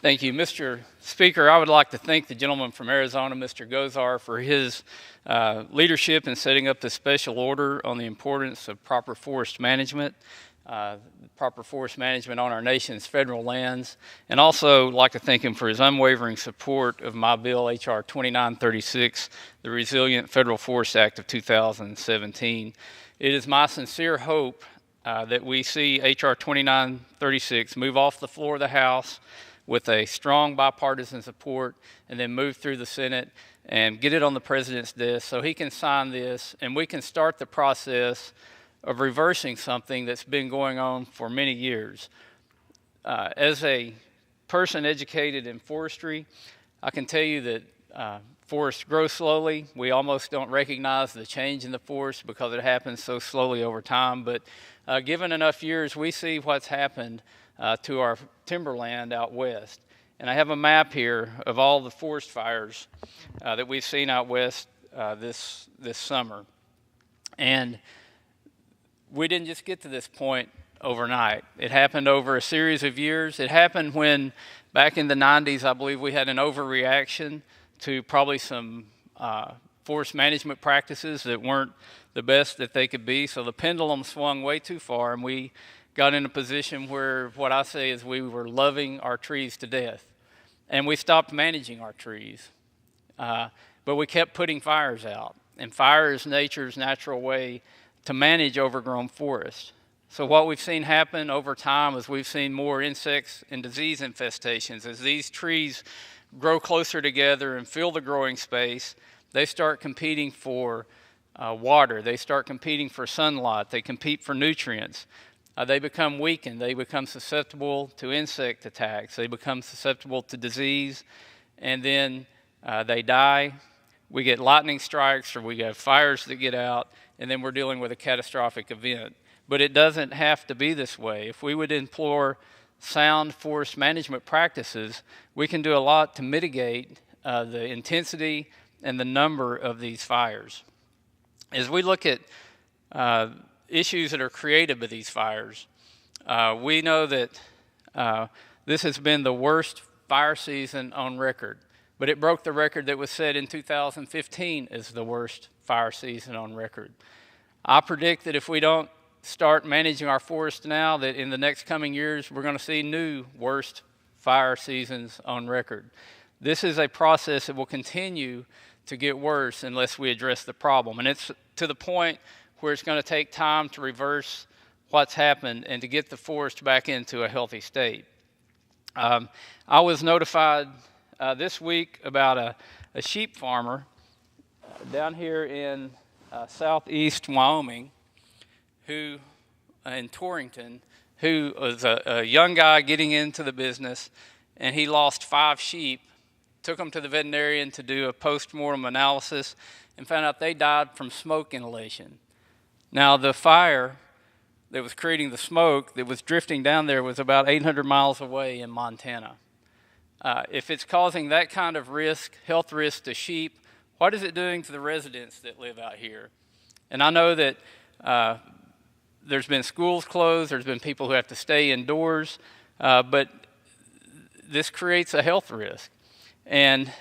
Thank you, Mr. Speaker. I would like to thank the gentleman from Arizona, Mr. Gosar, for his leadership in setting up this special order on the importance of proper forest management on our nation's federal lands, and also like to thank him for his unwavering support of my bill, H.R. 2936, the Resilient Federal Forest Act of 2017. It is my sincere hope that we see H.R. 2936 move off the floor of the House with a strong bipartisan support and then move through the Senate and get it on the president's desk so he can sign this and we can start the process of reversing something that's been going on for many years. As a person educated in forestry, I can tell you that forests grow slowly. We almost don't recognize the change in the forest because it happens so slowly over time. But given enough years, we see what's happened to our timberland out west. And I have a map here of all the forest fires that we've seen out west this summer. And we didn't just get to this point overnight. It happened over a series of years. It happened when, back in the 90s, I believe we had an overreaction to probably some forest management practices that weren't the best that they could be. So the pendulum swung way too far, and we got in a position where what I say is we were loving our trees to death. And we stopped managing our trees. But we kept putting fires out. And fire is nature's natural way to manage overgrown forests. So what we've seen happen over time is we've seen more insects and disease infestations. As these trees grow closer together and fill the growing space, they start competing for water. They start competing for sunlight. They compete for nutrients. They become weakened. They become susceptible to insect attacks. They become susceptible to disease, and then they die. We get lightning strikes, or we get fires that get out, and then we're dealing with a catastrophic event. But it doesn't have to be this way. If we would employ sound forest management practices, we can do a lot to mitigate the intensity and the number of these fires. As we look at issues that are created by these fires, we know that this has been the worst fire season on record, but it broke the record that was set in 2015 as the worst fire season on record. I predict that if we don't start managing our forests now, that in the next coming years we're going to see new worst fire seasons on record. This is a process that will continue to get worse unless we address the problem, and it's to the point where it's going to take time to reverse what's happened and to get the forest back into a healthy state. I was notified this week about a sheep farmer down here in southeast Wyoming, who in Torrington, who was a young guy getting into the business, and he lost 5 sheep, took them to the veterinarian to do a post-mortem analysis, and found out they died from smoke inhalation. Now, the fire that was creating the smoke that was drifting down there was about 800 miles away in Montana. If it's causing that kind of risk, health risk to sheep, what is it doing to the residents that live out here? And I know that there's been schools closed, there's been people who have to stay indoors, but this creates a health risk. And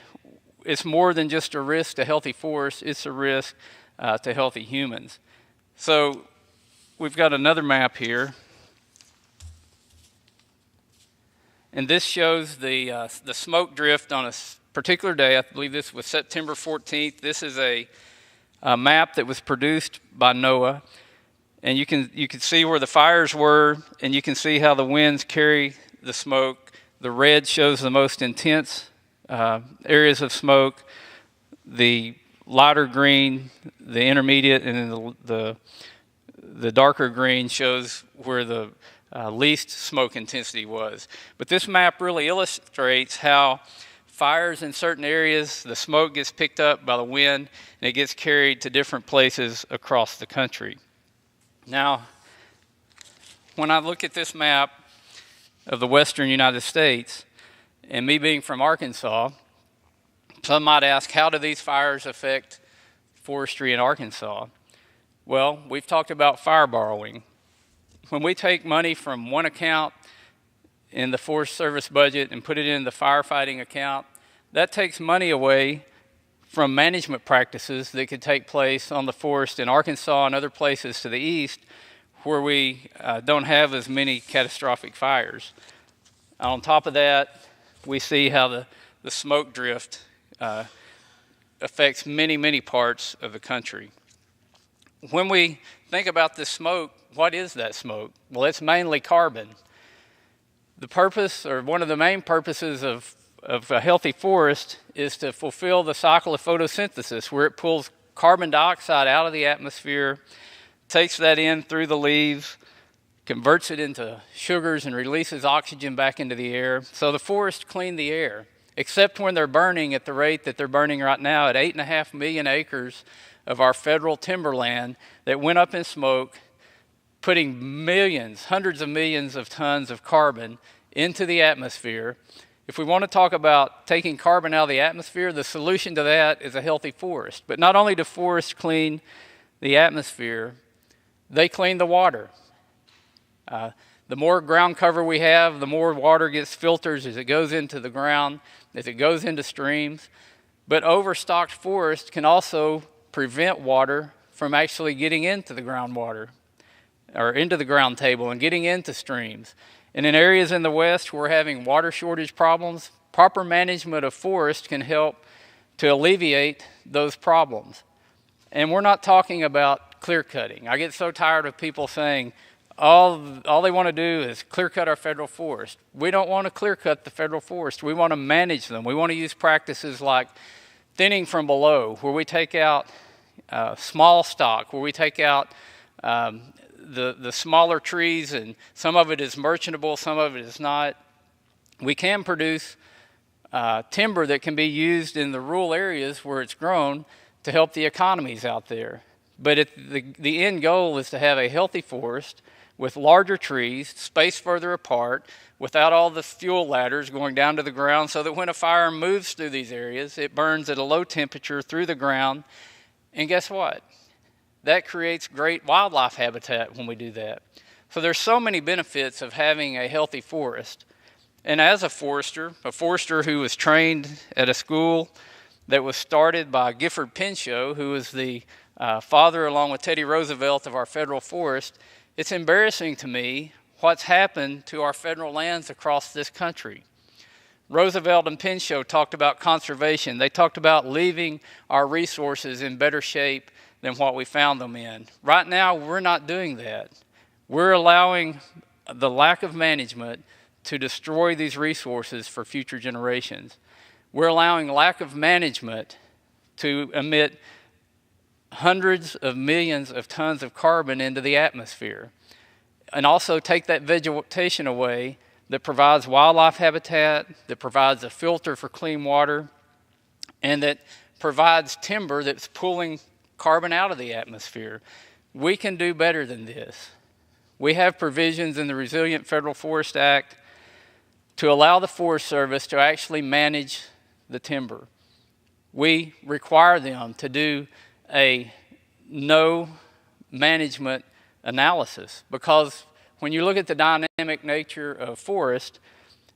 it's more than just a risk to healthy forests, it's a risk to healthy humans. So we've got another map here. And this shows the smoke drift on a particular day. I believe this was September 14th. This is a map that was produced by NOAA. And you can see where the fires were, and you can see how the winds carry the smoke. The red shows the most intense areas of smoke. The lighter green, the intermediate, and then the darker green shows where the least smoke intensity was. But this map really illustrates how fires in certain areas, the smoke gets picked up by the wind, and it gets carried to different places across the country. Now, when I look at this map of the western United States, and me being from Arkansas, some might ask, how do these fires affect forestry in Arkansas? Well, we've talked about fire borrowing. When we take money from one account in the Forest Service budget and put it in the firefighting account, that takes money away from management practices that could take place on the forest in Arkansas and other places to the east where we don't have as many catastrophic fires. On top of that, we see how the smoke drift affects many parts of the country. When we think about this smoke, what is that smoke? Well, it's mainly carbon. The purpose, or one of the main purposes of a healthy forest is to fulfill the cycle of photosynthesis, where it pulls carbon dioxide out of the atmosphere, takes that in through the leaves, converts it into sugars, and releases oxygen back into the air. So the forests clean the air, except when they're burning at the rate that they're burning right now at 8.5 million acres of our federal timberland that went up in smoke, putting millions, hundreds of millions of tons of carbon into the atmosphere. If we want to talk about taking carbon out of the atmosphere, the solution to that is a healthy forest. But not only do forests clean the atmosphere, they clean the water. The more ground cover we have, the more water gets filtered as it goes into the ground, as it goes into streams. But overstocked forests can also prevent water from actually getting into the groundwater or into the ground table and getting into streams. And in areas in the West where we're having water shortage problems, proper management of forests can help to alleviate those problems. And we're not talking about clear cutting. I get so tired of people saying, all they want to do is clear cut our federal forest. We don't want to clear cut the federal forest. We want to manage them. We want to use practices like thinning from below, where we take out small stock, where we take out the smaller trees, and some of it is merchantable, some of it is not. We can produce timber that can be used in the rural areas where it's grown to help the economies out there. But the end goal is to have a healthy forest with larger trees, spaced further apart, without all the fuel ladders going down to the ground, so that when a fire moves through these areas, it burns at a low temperature through the ground. And guess what? That creates great wildlife habitat when we do that. So there's so many benefits of having a healthy forest. And as a forester who was trained at a school that was started by Gifford Pinchot, who was the father, along with Teddy Roosevelt, of our federal forest, it's embarrassing to me what's happened to our federal lands across this country. Roosevelt and Pinchot talked about conservation. They talked about leaving our resources in better shape than what we found them in. Right now, we're not doing that. We're allowing the lack of management to destroy these resources for future generations. We're allowing lack of management to emit hundreds of millions of tons of carbon into the atmosphere, and also take that vegetation away that provides wildlife habitat, that provides a filter for clean water, and that provides timber that's pulling carbon out of the atmosphere. We can do better than this. We have provisions in the Resilient Federal Forest Act to allow the Forest Service to actually manage the timber. We require them to do a no management analysis, because when you look at the dynamic nature of forest,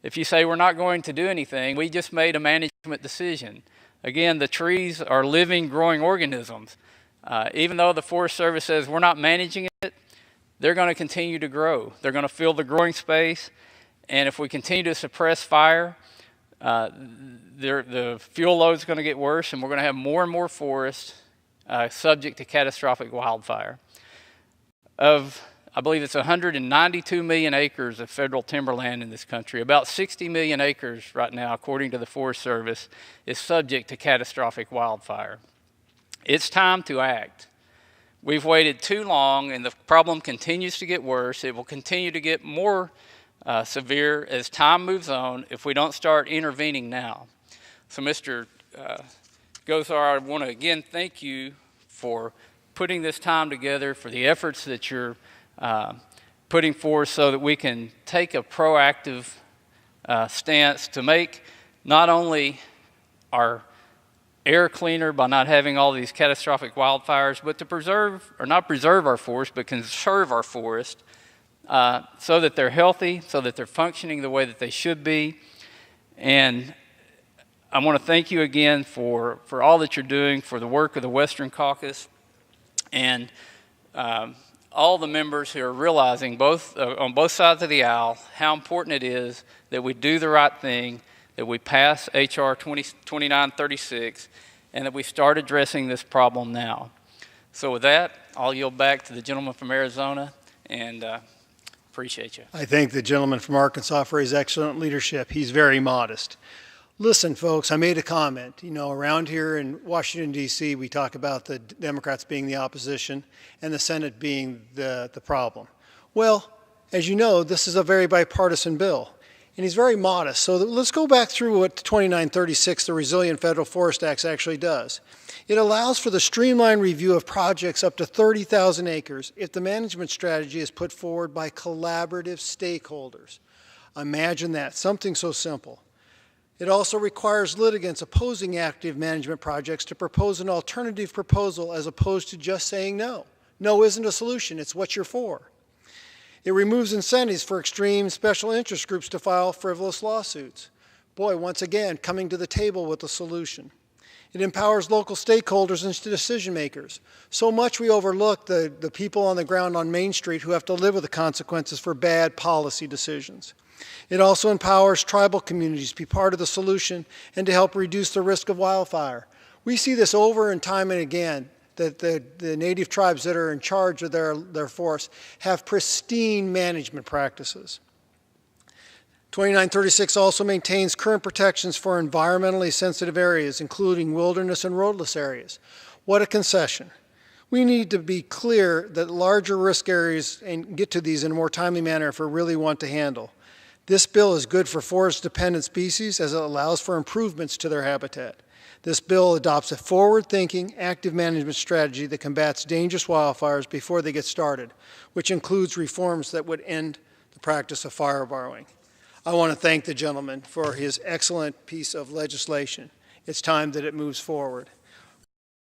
if you say we're not going to do anything, we just made a management decision. Again, the trees are living, growing organisms. Even though the Forest Service says we're not managing it, they're going to continue to grow. They're going to fill the growing space, and if we continue to suppress fire, the fuel load is going to get worse, and we're going to have more and more forests subject to catastrophic wildfire. I believe it's 192 million acres of federal timberland in this country. About 60 million acres right now, according to the Forest Service, is subject to catastrophic wildfire. It's time to act. We've waited too long, and the problem continues to get worse. It will continue to get more severe as time moves on if we don't start intervening now. So, Mr. Gosar, I want to again thank you for putting this time together, for the efforts that you're putting forth so that we can take a proactive stance to make not only our air cleaner by not having all these catastrophic wildfires, but to preserve, or not preserve our forest, but conserve our forest. so that they're healthy, so that they're functioning the way that they should be. And I want to thank you again for all that you're doing, for the work of the Western Caucus, and all the members who are realizing on both sides of the aisle how important it is that we do the right thing, that we pass H.R. 2936, and that we start addressing this problem now. So with that, I'll yield back to the gentleman from Arizona, and appreciate you. I thank the gentleman from Arkansas for his excellent leadership. He's very modest. Listen, folks, I made a comment. You know, around here in Washington, D.C., we talk about the Democrats being the opposition and the Senate being the problem. Well, as you know, this is a very bipartisan bill, and he's very modest. So let's go back through what 2936, the Resilient Federal Forest Act, actually does. It allows for the streamlined review of projects up to 30,000 acres if the management strategy is put forward by collaborative stakeholders. Imagine that, something so simple. It also requires litigants opposing active management projects to propose an alternative proposal as opposed to just saying no. No isn't a solution, it's what you're for. It removes incentives for extreme special interest groups to file frivolous lawsuits. Boy, once again, coming to the table with a solution. It empowers local stakeholders and decision makers. So much we overlook the people on the ground on Main Street who have to live with the consequences for bad policy decisions. It also empowers tribal communities to be part of the solution and to help reduce the risk of wildfire. We see this over and time and again, that the native tribes that are in charge of their forests have pristine management practices. 2936 also maintains current protections for environmentally sensitive areas, including wilderness and roadless areas. What a concession. We need to be clear that larger risk areas and get to these in a more timely manner if we really want to handle. This bill is good for forest-dependent species as it allows for improvements to their habitat. This bill adopts a forward-thinking, active management strategy that combats dangerous wildfires before they get started, which includes reforms that would end the practice of fire borrowing. I want to thank the gentleman for his excellent piece of legislation. It's time that it moves forward.